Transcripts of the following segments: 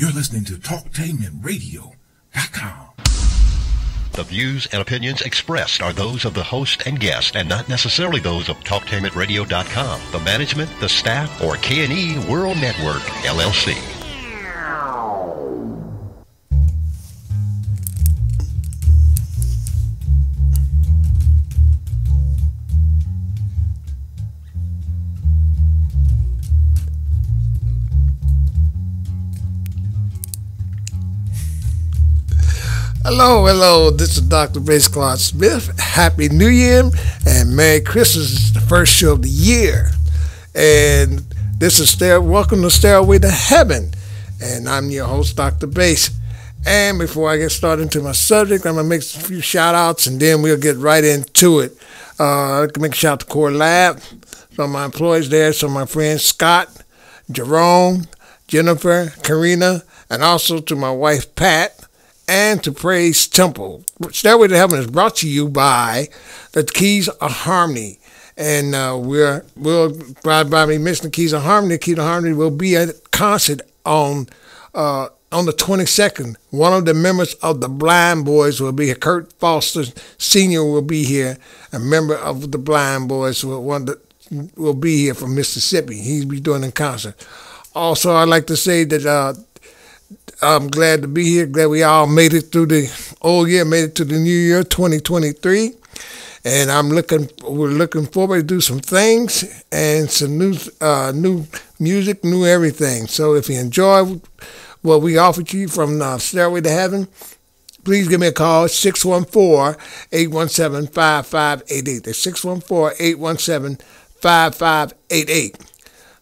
You're listening to TalkTainmentRadio.com. The views and opinions expressed are those of the host and guest and not necessarily those of TalkTainmentRadio.com, the management, the staff, or K&E World Network, LLC. Hello, this is Dr. Bass Clark Smith. Happy New Year and Merry Christmas. It's the first show of the year. And this is welcome to Stairway to Heaven. And I'm your host, Dr. Bass. And before I get started into my subject, I'm going to make a few shout outs and then we'll get right into it. I can make a shout out to Core Lab, some of my employees there, some of my friends, Scott, Jerome, Jennifer, Karina, and also to my wife, Pat, and to Praise Temple. Stairway to Heaven is brought to you by the Keys of Harmony. And we'll by me mentioning the Keys of Harmony. The Keys of Harmony will be at a concert on the 22nd. One of the members of the Blind Boys will be here. Kurt Foster Sr. will be here. A member of the Blind Boys will be here from Mississippi. He'll be doing a concert. Also, I'd like to say that I'm glad to be here. Glad we all made it through the old year, made it to the new year, 2023. And we're looking forward to do some things and some new music, new everything. So if you enjoy what we offered you from Stairway to Heaven, please give me a call, 614-817-5588. That's 614-817-5588.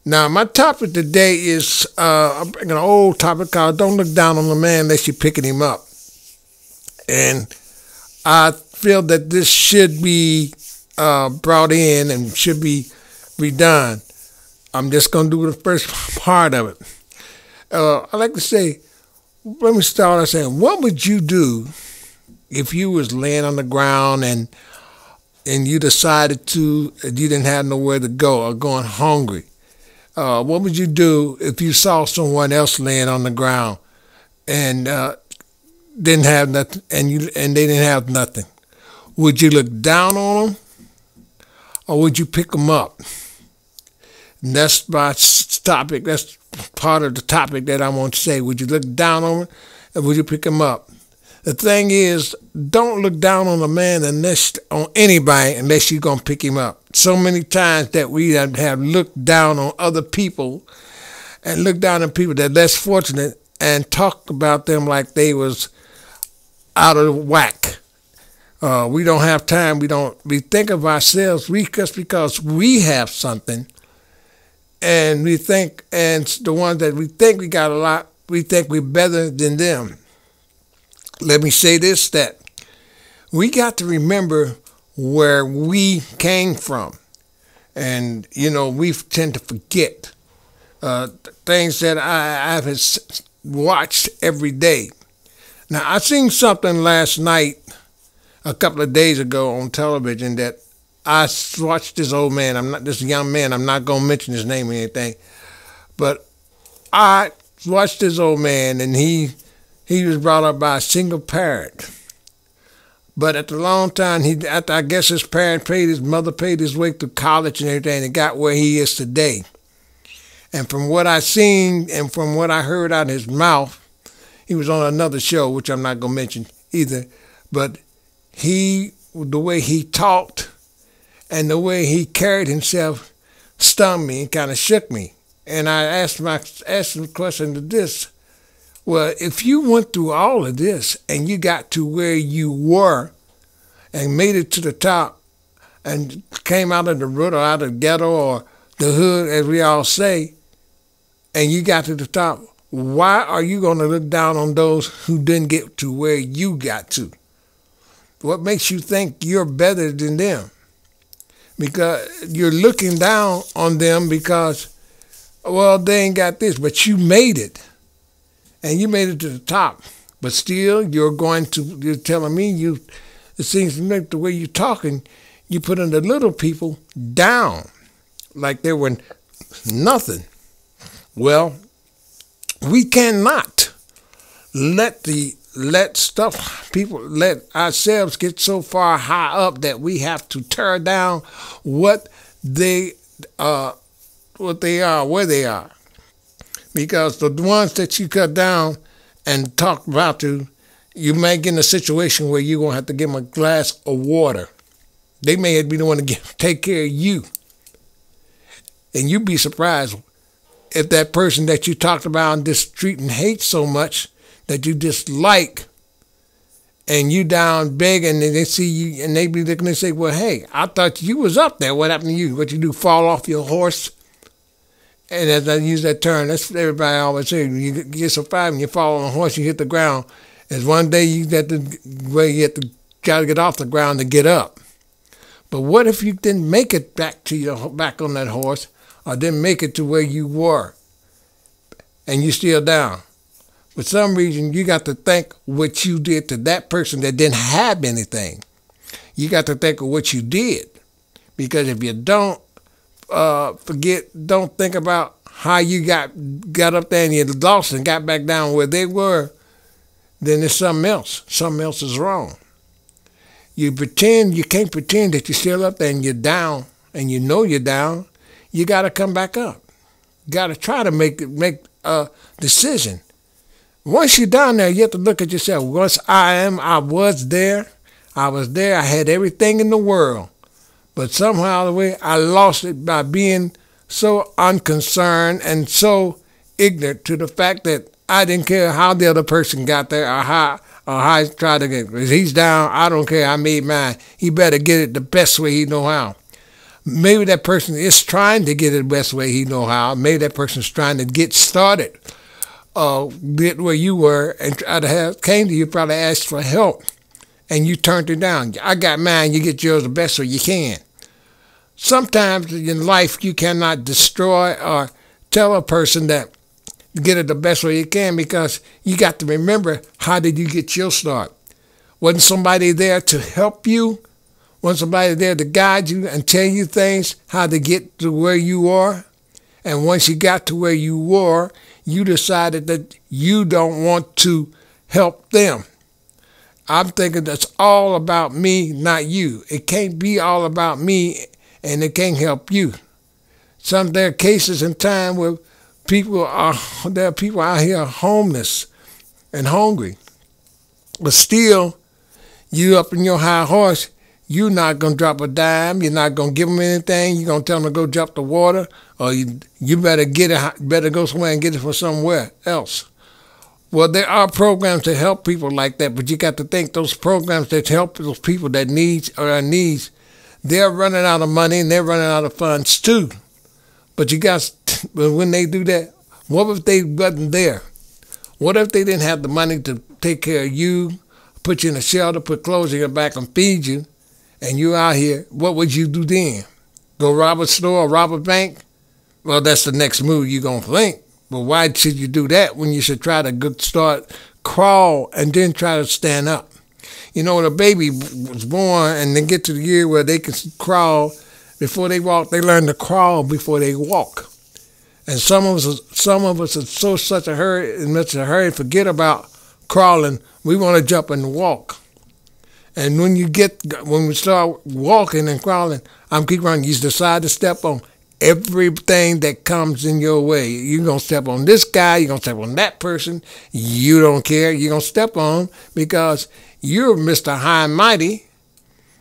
Now, my topic today is, I'm bringing an old topic called Don't Look Down on the Man Unless You're Picking Him Up. And I feel that this should be brought in and should be redone. I'm just going to do the first part of it. I like to say, let me start by saying, what would you do if you was laying on the ground and you decided you didn't have nowhere to go or going hungry? What would you do if you saw someone else laying on the ground and didn't have nothing, and they didn't have nothing? Would you look down on them, or would you pick them up? And that's my topic. That's part of the topic that I want to say. Would you look down on them, or would you pick them up? The thing is, don't look down on a man on anybody unless you're going to pick him up. So many times that we have looked down on other people and looked down on people that are less fortunate and talk about them like they was out of whack. We don't have time. We think of ourselves just because we have something, and the ones that we think we got a lot, we think we're better than them. Let me say this, that we got to remember where we came from. And, we tend to forget things that I have watched every day. Now, I seen something last night, a couple of days ago on television, that I watched this old man. This young man, I'm not going to mention his name or anything. But I watched this old man, and he was brought up by a single parent. But at the long time, I guess his mother paid his way through college and everything, and got where he is today. And from what I seen and from what I heard out of his mouth, he was on another show, which I'm not going to mention either, but the way he talked and the way he carried himself stung me and kind of shook me. And I asked him the question to this. Well, if you went through all of this and you got to where you were and made it to the top and came out of the road or out of the ghetto or the hood, as we all say, and you got to the top, why are you going to look down on those who didn't get to where you got to? What makes you think you're better than them? Because you're looking down on them because, well, they ain't got this, but you made it. And you made it to the top, but still you're telling me it seems to me the way you're talking, you putting the little people down like they were nothing. Well, we cannot let ourselves get so far high up that we have to tear down what they are, where they are. Because the ones that you cut down and talk about you may get in a situation where you're going to have to give them a glass of water. They may be the one to take care of you. And you'd be surprised if that person that you talked about and just treat and hate so much that you dislike, and you down begging, and they see you, and they be looking and say, well, hey, I thought you was up there. What happened to you? What you do, fall off your horse? And as I use that term, that's what everybody always say. You get so far and you fall on a horse, you hit the ground. As one day you have to try to get off the ground to get up. But what if you didn't make it back on that horse, or didn't make it to where you were, and you're still down? For some reason, you got to think what you did to that person that didn't have anything. You got to think of what you did. Because if you don't don't think about how you got up there and you lost and got back down where they were, then there's something else. Something else is wrong. You can't pretend that you're still up there and you're down, and you know you're down. You got to come back up. You got to try to make a decision. Once you're down there, you have to look at yourself. Once I was there. I had everything in the world. But somehow the way I lost it by being so unconcerned and so ignorant to the fact that I didn't care how the other person got there or how he tried to get it. If he's down, I don't care. I made mine. He better get it the best way he know how. Maybe that person is trying to get it the best way he know how. Maybe that person's trying to get started. Get where you were and came to you, probably asked for help, and you turned it down. I got mine, you get yours the best way you can. Sometimes in life you cannot destroy or tell a person that get it the best way you can, because you got to remember, how did you get your start? Wasn't somebody there to help you? Wasn't somebody there to guide you and tell you things, how to get to where you are? And once you got to where you were, you decided that you don't want to help them. I'm thinking that's all about me, not you. It can't be all about me, and it can't help you. There are cases in time where there are people out here homeless and hungry. But still, you up in your high horse, you're not going to drop a dime. You're not going to give them anything. You're going to tell them to go jump the water, or you better go somewhere and get it from somewhere else. Well, there are programs that help people like that, but you got to think those programs that help those people that needs, they're running out of money and they're running out of funds too. But when they do that, what if they wasn't there? What if they didn't have the money to take care of you, put you in a shelter, put clothes on your back and feed you, and you out here? What would you do then? Go rob a store or rob a bank? Well, that's the next move you're going to think. But why should you do that when you should try to start crawl and then try to stand up? You know, when a baby was born and they get to the year where they can crawl before they walk, they learn to crawl before they walk. And some of us are such a hurry, forget about crawling. We want to jump and walk. And when we start walking and crawling, keep running. You decide to step on everything that comes in your way. You're going to step on this guy. You're going to step on that person. You don't care. You're going to step on because you're Mr. High and Mighty.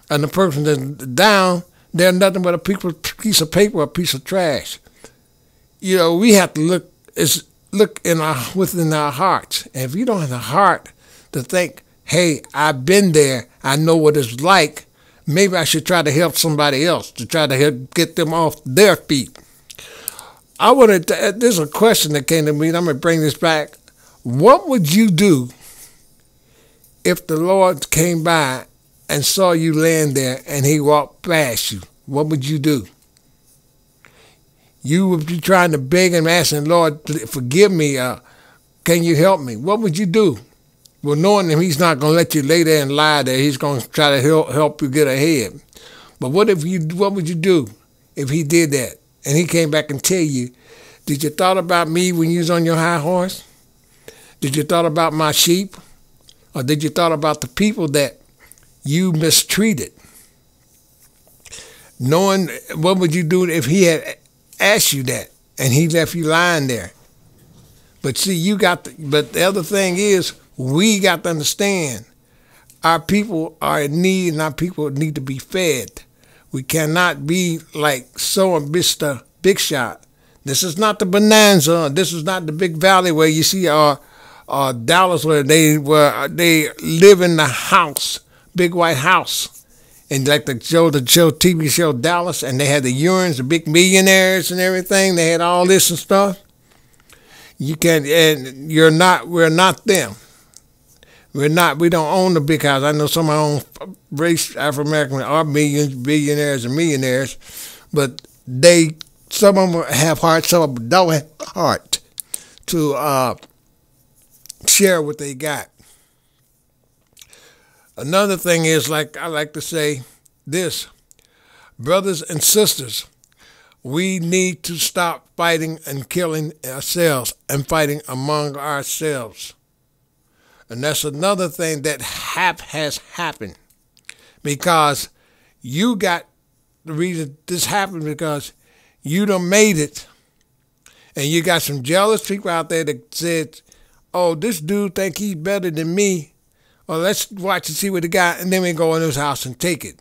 And the person that's down, they're nothing but a piece of paper or a piece of trash. You know, we have to look within our hearts. And if you don't have the heart to think, hey, I've been there, I know what it's like, maybe I should try to help somebody else, to try to help get them off their feet. There's a question that came to me, and I'm going to bring this back. What would you do if the Lord came by and saw you laying there and he walked past you? What would you do? You would be trying to beg and ask him, Lord, forgive me. Can you help me? What would you do? Well, knowing him, he's not going to let you lay there and lie there. He's going to try to help you get ahead. But what would you do if he did that and he came back and tell you, did you thought about me when you was on your high horse? Did you thought about my sheep? Or did you thought about the people that you mistreated? Knowing what would you do if he had asked you that and he left you lying there? But see, but the other thing is, we got to understand our people are in need and our people need to be fed. We cannot be like so and Mr. Big Shot. This is not the Bonanza. This is not the Big Valley where you see Dallas where they live in the house, big white house. And like the TV show Dallas, and they had the Urans, the big millionaires and everything. They had all this and stuff. We're not them. We don't own the big house. I know some of our own race, Afro-American, are billionaires and millionaires, but some of them have heart, some of them don't have heart to share what they got. Another thing is, like I like to say this, brothers and sisters, we need to stop fighting and killing ourselves and fighting among ourselves. And that's another thing that has happened, because you got the reason this happened because you done made it, and you got some jealous people out there that said, oh, this dude think he's better than me, or let's watch and see what he got, and then we go in his house and take it.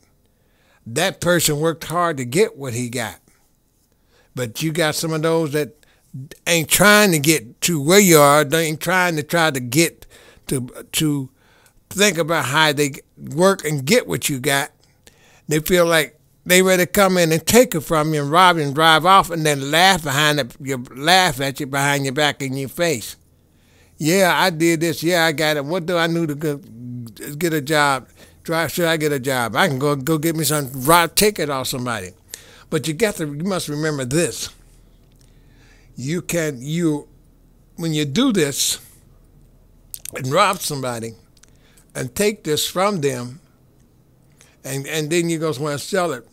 That person worked hard to get what he got. But you got some of those that ain't trying to get to where you are, they ain't trying to get to think about how they work and get what you got. They feel like they ready to come in and take it from you and rob you and drive off, and then laugh laugh at you behind your back in your face. Yeah, I did this. Yeah, I got it. What do I need to get a job? Should I get a job? I can go get me some ticket off somebody. But you must remember this. When you do this and rob somebody and take this from them, and then you go somewhere and sell it,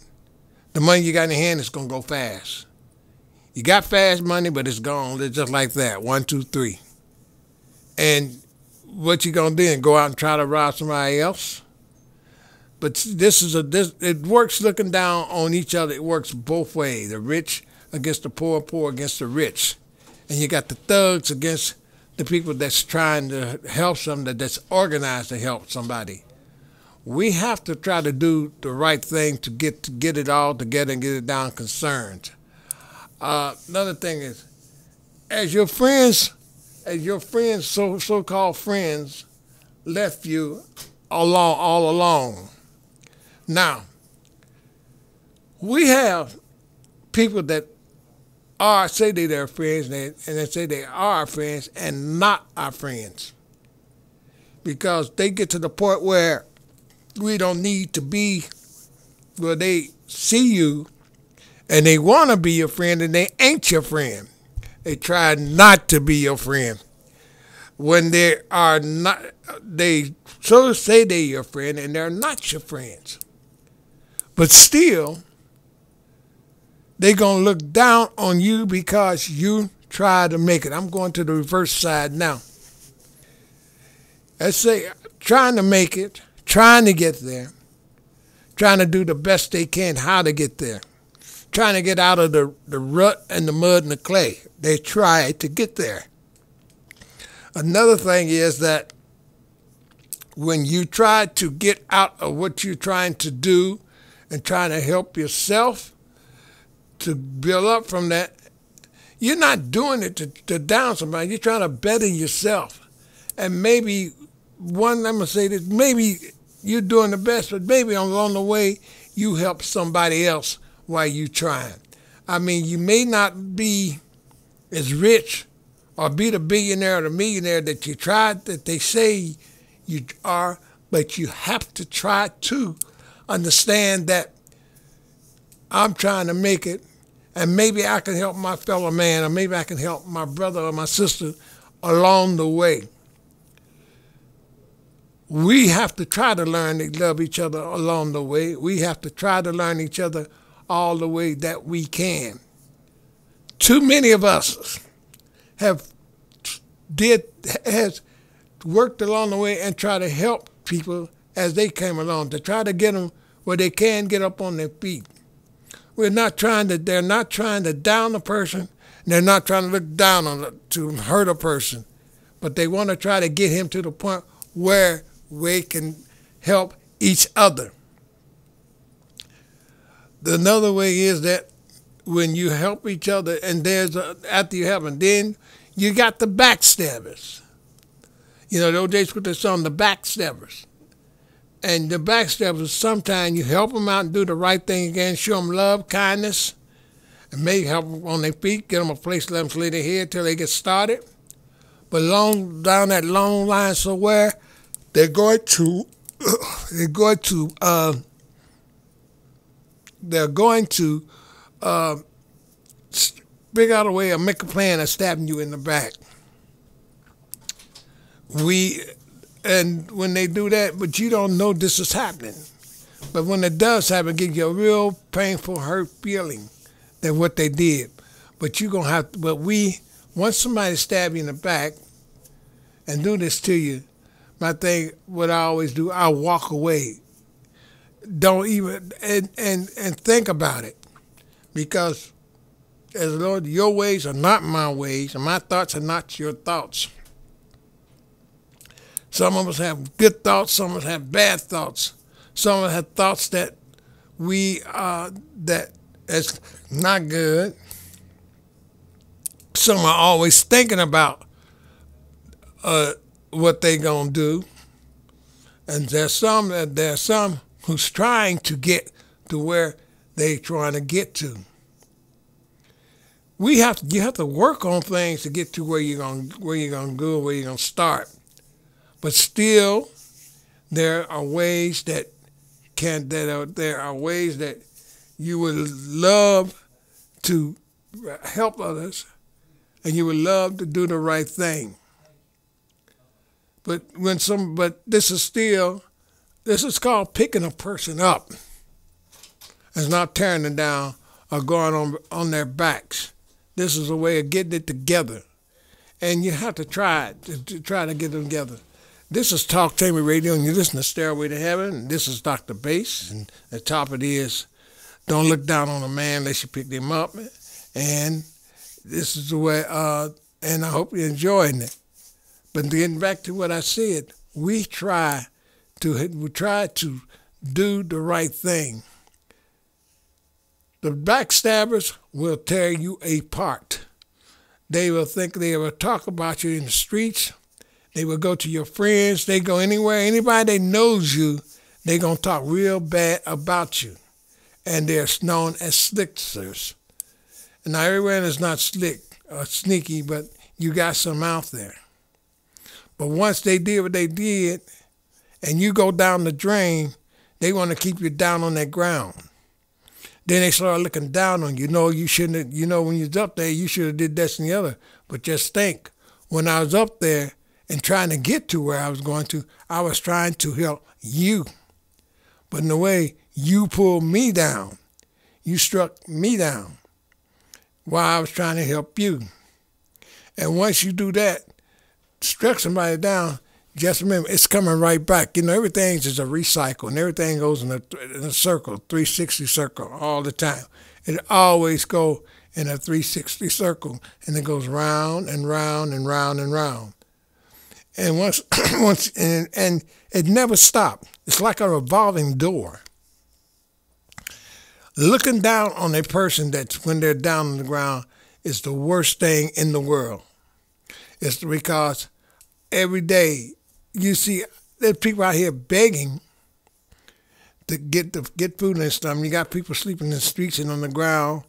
the money you got in your hand is going to go fast. You got fast money, but it's gone. It's just like that. 1, 2, 3. And what you going to do? Go out and try to rob somebody else? But it works looking down on each other. It works both ways. The rich against the poor against the rich. And you got the thugs against the people that's trying to help somebody, that's organized to help somebody. We have to try to do the right thing to get it all together and get it down concerned. Another thing is, as your friends, so-called friends, left you all alone. Now, we have people that say they're their friends, and they say they are our friends and not our friends, because they get to the point where we don't need to be, where they see you and they want to be your friend and they ain't your friend. They try not to be your friend. When they are not, they so say they're your friend and they're not your friends. But still, they're going to look down on you because you try to make it. I'm going to the reverse side now. Let's say trying to make it, trying to get there, trying to do the best they can how to get there, trying to get out of the rut and the mud and the clay. They try to get there. Another thing is that when you try to get out of what you're trying to do and trying to help yourself to build up from that, you're not doing it to down somebody. You're trying to better yourself. And maybe, I'm going to say this, maybe you're doing the best, but maybe along the way you help somebody else while you're trying. I mean, you may not be as rich or be the billionaire or the millionaire that they say you are, but you have to try to understand that I'm trying to make it, and maybe I can help my fellow man, or maybe I can help my brother or my sister along the way. We have to try to learn to love each other along the way. We have to try to learn each other all the way that we can. Too many of us have has worked along the way and try to help people as they came along to try to get them where they can get up on their feet. They're not trying to down a person. They're not trying to look down on to hurt a person, but they want to try to get him to the point where we can help each other. Another way is that when you help each other, and after you help them, then you got the backstabbers. You know, those days put this on the backstabbers. And the backstabbers, sometimes you help them out and do the right thing again, show them love, kindness, and maybe help them on their feet, get them a place to let them lay their head till they get started. But down that long line somewhere, they're going to figure out a way of make a plan of stabbing you in the back. And when they do that, but you don't know this is happening. But when it does happen, it gives you a real painful, hurt feeling that what they did. But you're gonna have to, once somebody stab you in the back and do this to you, my thing, what I always do, I walk away. Don't even and think about it, because as Lord, your ways are not my ways, and my thoughts are not your thoughts. Some of us have good thoughts, some of us have bad thoughts. Some of us have thoughts that that is not good. Some are always thinking about what they gonna do, and there's some who's trying to get to where they're trying to get to. You have to work on things to get to where you're gonna go, where you're gonna start. But still, there are ways that you would love to help others, and you would love to do the right thing. But this is called picking a person up. It's not tearing them down or going on their backs. This is a way of getting it together, and you have to try to get them together. This is Talktainment Radio, and you listen to Stairway to Heaven. And this is Dr. Bass, and the topic is don't look down on a man unless you pick him up. And this is the way, and I hope you're enjoying it. But getting back to what I said, we try to do the right thing. The backstabbers will tear you apart. They will talk about you in the streets. They will go to your friends. They go anywhere. Anybody that knows you, they're going to talk real bad about you. And they're known as slicksters. And now everyone is not slick or sneaky, but you got some out there. But once they did what they did, and you go down the drain, they want to keep you down on that ground. Then they start looking down on you. No, you shouldn't have, when you was up there, you should have did this and the other. But just think, when I was up there, and trying to get to where I was going to, I was trying to help you. But in a way, you pulled me down. You struck me down while I was trying to help you. And once you do that, struck somebody down, just remember, it's coming right back. Everything is a recycle, and everything goes in a circle, 360 circle all the time. It always goes in a 360 circle, and it goes round and round and round and round. And and it never stopped. It's like a revolving door. Looking down on a person that's when they're down on the ground is the worst thing in the world. It's because every day you see there's people out here begging to get food and stuff. You got people sleeping in the streets and on the ground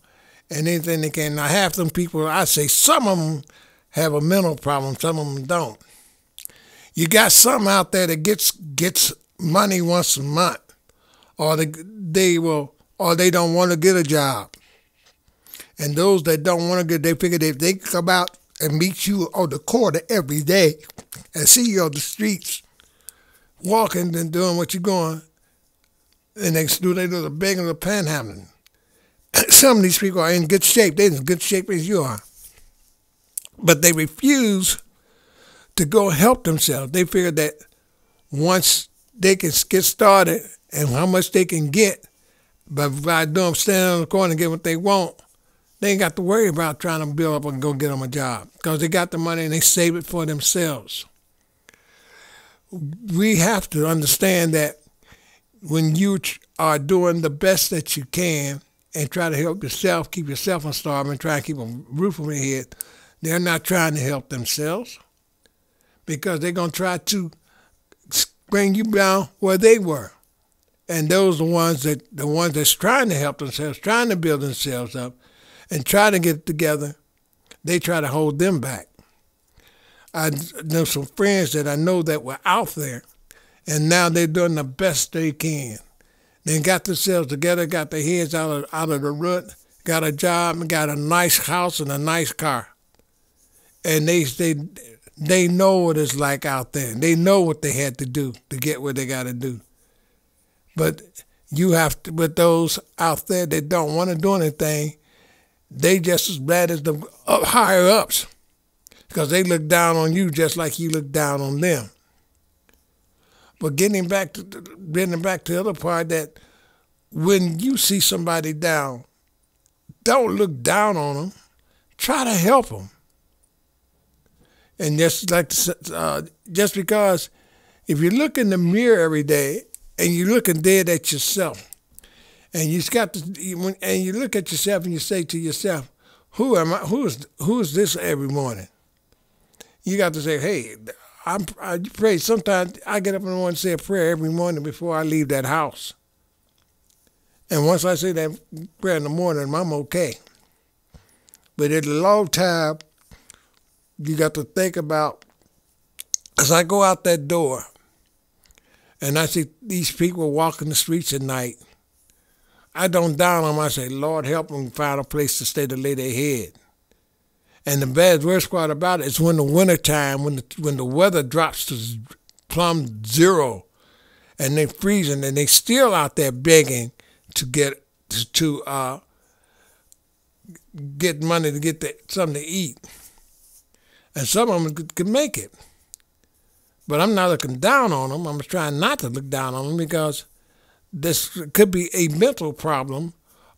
and anything they can. Now half them people, I say some of them have a mental problem, some of them don't. You got some out there that gets money once a month, or they don't want to get a job. And those that don't want to get, they figure if they come out and meet you on the corner every day and see you on the streets walking and doing what you're going, and they do the begging or the panhandling. Some of these people are in good shape. They're in as good shape as you are. But they refuse to go help themselves. They figure that once they can get started and how much they can get by doing standing on the corner and get what they want, they ain't got to worry about trying to build up and go get them a job because they got the money and they save it for themselves. We have to understand that when you are doing the best that you can and try to help yourself, keep yourself from starving, try to keep a roof over your head, they're not trying to help themselves because they're going to try to bring you down where they were. And those are the ones that's trying to help themselves, trying to build themselves up, and try to get it together, they try to hold them back. I know some friends that I know that were out there, and now they're doing the best they can. They got themselves together, got their heads out of the rut, got a job, and got a nice house and a nice car. And they know what it's like out there. They know what they had to do to get what they got to do. But you have to, with those out there that don't want to do anything, they just as bad as the higher ups because they look down on you just like you look down on them. But getting back to the other part, that when you see somebody down, don't look down on them. Try to help them. And just because if you look in the mirror every day and you're looking dead at yourself, and you look at yourself and you say to yourself, "Who am I? Who is this every morning?" You got to say, "Hey, I pray." Sometimes I get up in the morning and say a prayer every morning before I leave that house. And once I say that prayer in the morning, I'm okay. But at a long time, you got to think about, as I go out that door and I see these people walking the streets at night, I don't down on them. I say, Lord, help them find a place to stay to lay their head. And the worst part about it is when the wintertime, when the weather drops to plumb zero and they're freezing and they still out there begging to get money to get something to eat. And some of them can make it. But I'm not looking down on them. I'm trying not to look down on them because this could be a mental problem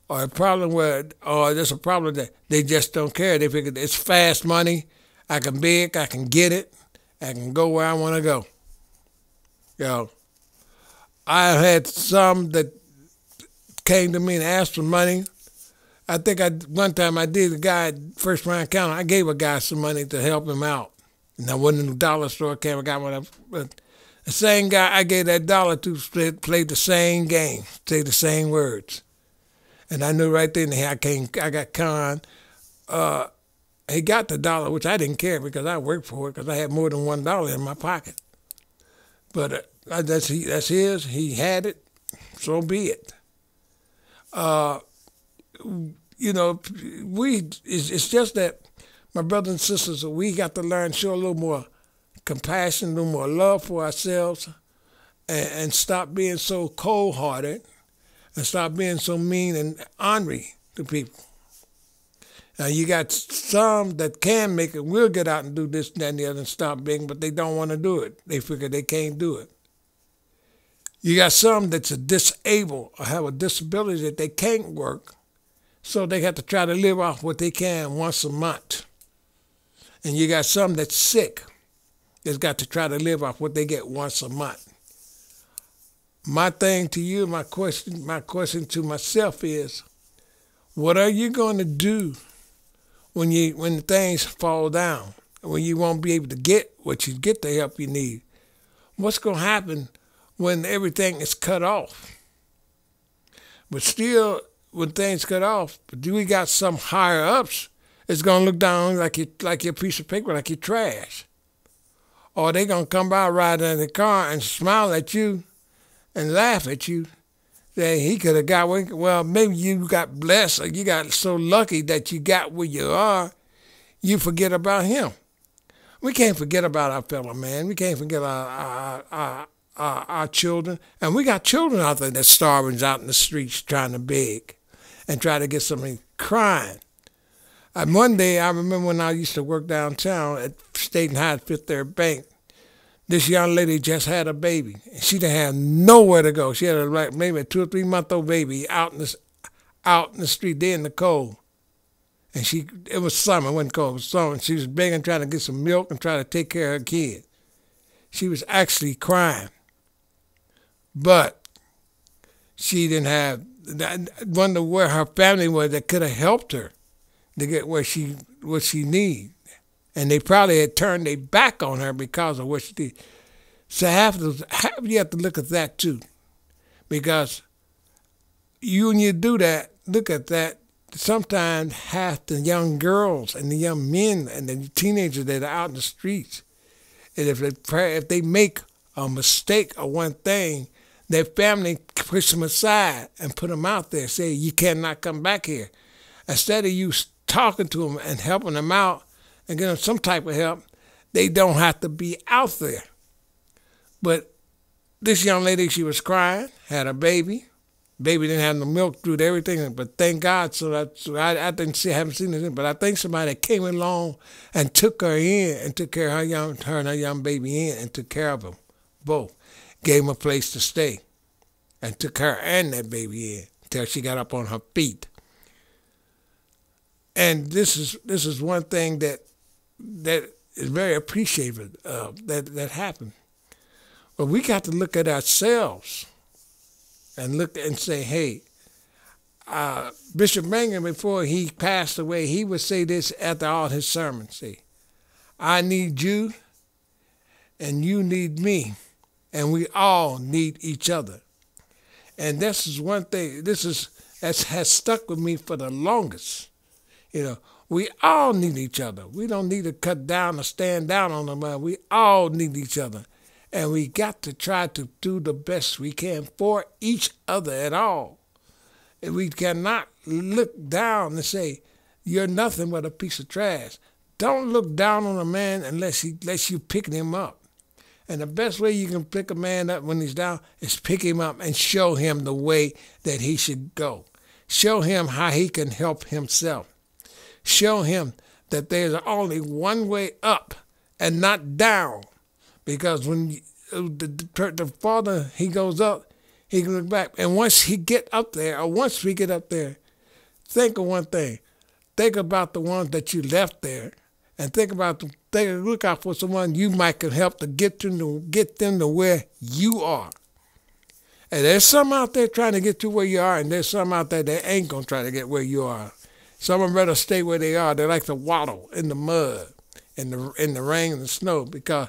or a problem there's a problem that they just don't care. They figure it's fast money. I can beg, I can get it, I can go where I want to go. You know, I had some that came to me and asked for money. I think one time I did a guy, first round counter, I gave a guy some money to help him out. And I went in the dollar store, came and got one. But the same guy I gave that dollar to played the same game, say the same words. And I knew right then I got conned. He got the dollar, which I didn't care because I worked for it because I had more than $1 in my pocket. But that's his. He had it. So be it. You know, it's just that my brothers and sisters, we got to learn, show a little more compassion, a little more love for ourselves, and stop being so cold-hearted, and stop being so mean and ornery to people. Now, you got some that can make it, will get out and do this, that, and the other, and stop being, but they don't want to do it. They figure they can't do it. You got some that's disabled or have a disability that they can't work, so they have to try to live off what they can once a month. And you got some that's sick that's got to try to live off what they get once a month. My thing to you, my question to myself is, what are you going to do when the things fall down, when you won't be able to get the help you need? What's going to happen when everything is cut off? But still, when things cut off, we got some higher ups, it's going to look down like your piece of paper, like your trash. Or they going to come by riding in the car and smile at you and laugh at you. Say, he could have got where, well, maybe you got blessed or you got so lucky that you got where you are, you forget about him. We can't forget about our fellow man. We can't forget our children. And we got children out there that's starving out in the streets trying to beg and try to get something, crying. And one day, I remember when I used to work downtown at State and High Fifth Third Bank, this young lady just had a baby. She didn't have nowhere to go. She had maybe a 2 or 3 month old baby out in the street there in the cold. And it was summer, it wasn't cold, it was summer. And she was begging, trying to get some milk and trying to take care of her kid. She was actually crying. But she didn't have, wonder where her family was that could have helped her to get what she needed. And they probably had turned their back on her because of what she did. So you have to look at that too. Because when you do that, look at that, sometimes half the young girls and the young men and the teenagers that are out in the streets, and if they make a mistake or one thing, their family push them aside and put them out there, say, you cannot come back here. Instead of you talking to them and helping them out and getting them some type of help, they don't have to be out there. But this young lady, she was crying, had a baby. Baby didn't have no milk, through everything, but thank God. So I haven't seen it, but I think somebody came along and took her in and took care of her and her young baby in and took care of them both. Gave them a place to stay and took her and that baby in until she got up on her feet. And this is one thing that is very appreciated that happened. But we got to look at ourselves and look and say, hey, Bishop Mangun, before he passed away, he would say this after all his sermons. Say, I need you and you need me, and we all need each other. And this is one thing, that has stuck with me for the longest. You know, we all need each other. We don't need to cut down or stand down on them. We all need each other. And we got to try to do the best we can for each other at all. And we cannot look down and say, you're nothing but a piece of trash. Don't look down on a man unless you picking him up. And the best way you can pick a man up when he's down is pick him up and show him the way that he should go. Show him how he can help himself. Show him that there's only one way up and not down. Because when the farther he goes up, he can look back. And once we get up there, think of one thing. Think about the ones that you left there, and look out for someone you might can help to get them to where you are. And there's some out there trying to get to where you are, and there's some out there that ain't gonna try to get where you are. Some of them rather stay where they are. They like to waddle in the mud, in the rain and the snow, because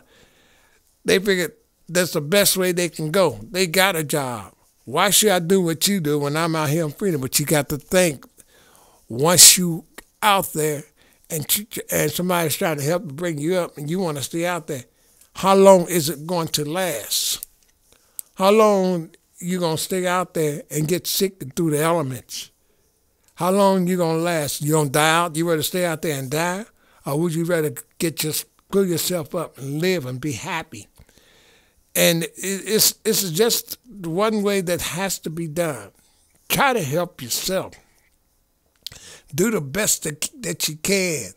they figured that's the best way they can go. They got a job. Why should I do what you do when I'm out here in freedom? But you got to think, once you out there and somebody's trying to help bring you up and you want to stay out there, how long is it going to last? How long you going to stay out there and get sick through the elements? How long you going to last? You going to die out? You rather stay out there and die? Or would you rather pull yourself up and live and be happy? And it's just one way that has to be done. Try to help yourself. Do the best that you can.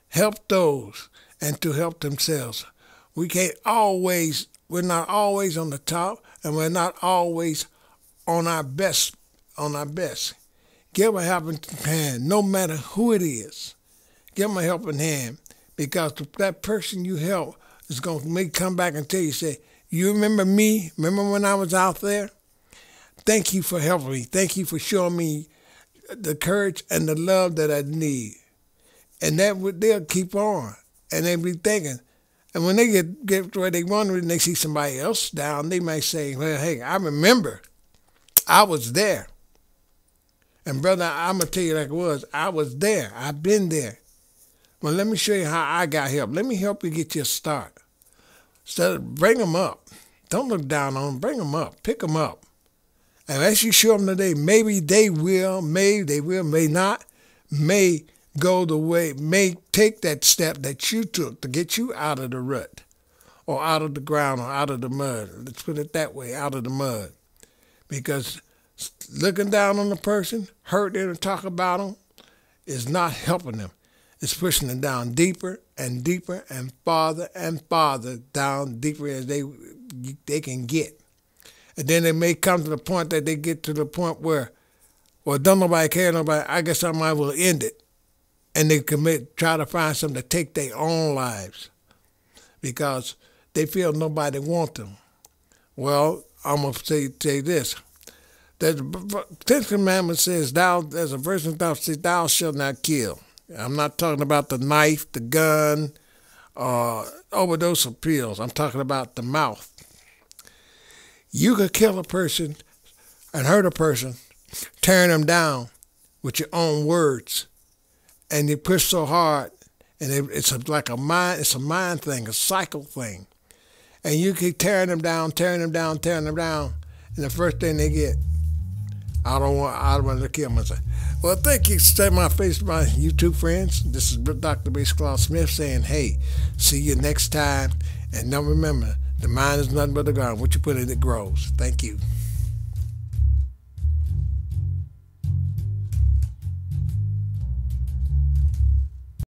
Help those and to help themselves. We're not always on the top, and we're not always on our best. Give a helping hand, no matter who it is. Give them a helping hand, because that person you help is going to come back and tell you, say, you remember me? Remember when I was out there? Thank you for helping me. Thank you for showing me the courage and the love that I need. And they'll keep on. And they'll be thinking. And when they get to where they want and they see somebody else down, they might say, well, hey, I remember. I was there. And brother, I'm going to tell you like it was. I was there. I've been there. Well, let me show you how I got help. Let me help you get your start. So bring them up. Don't look down on them. Bring them up. Pick them up. And as you show them today, maybe they will, may not, may go the way, may take that step that you took to get you out of the rut or out of the ground or out of the mud. Let's put it that way, out of the mud. Because looking down on the person, hurting them and talking about them is not helping them. It's pushing them down deeper and deeper and farther down deeper as they can get. And then it may come to the point that they get to the point where, well, don't nobody care, nobody, I guess I might well end it. And they try to find something to take their own lives because they feel nobody wants them. Well, I'm going to say this. The Ten Commandments says, there's a verse in thou says, thou shalt not kill. I'm not talking about the knife, the gun, overdose of pills. I'm talking about the mouth. You could kill a person and hurt a person, tearing them down with your own words. And you push so hard, and it's like a mind thing, a cycle thing. And you keep tearing them down, and the first thing they get, I don't want to kill myself. Well, thank you. Stay my face, my YouTube friends. This is Dr. Bass Claude Smith saying, hey, see you next time. And now remember, the mind is nothing but the ground. What you put in it grows. Thank you.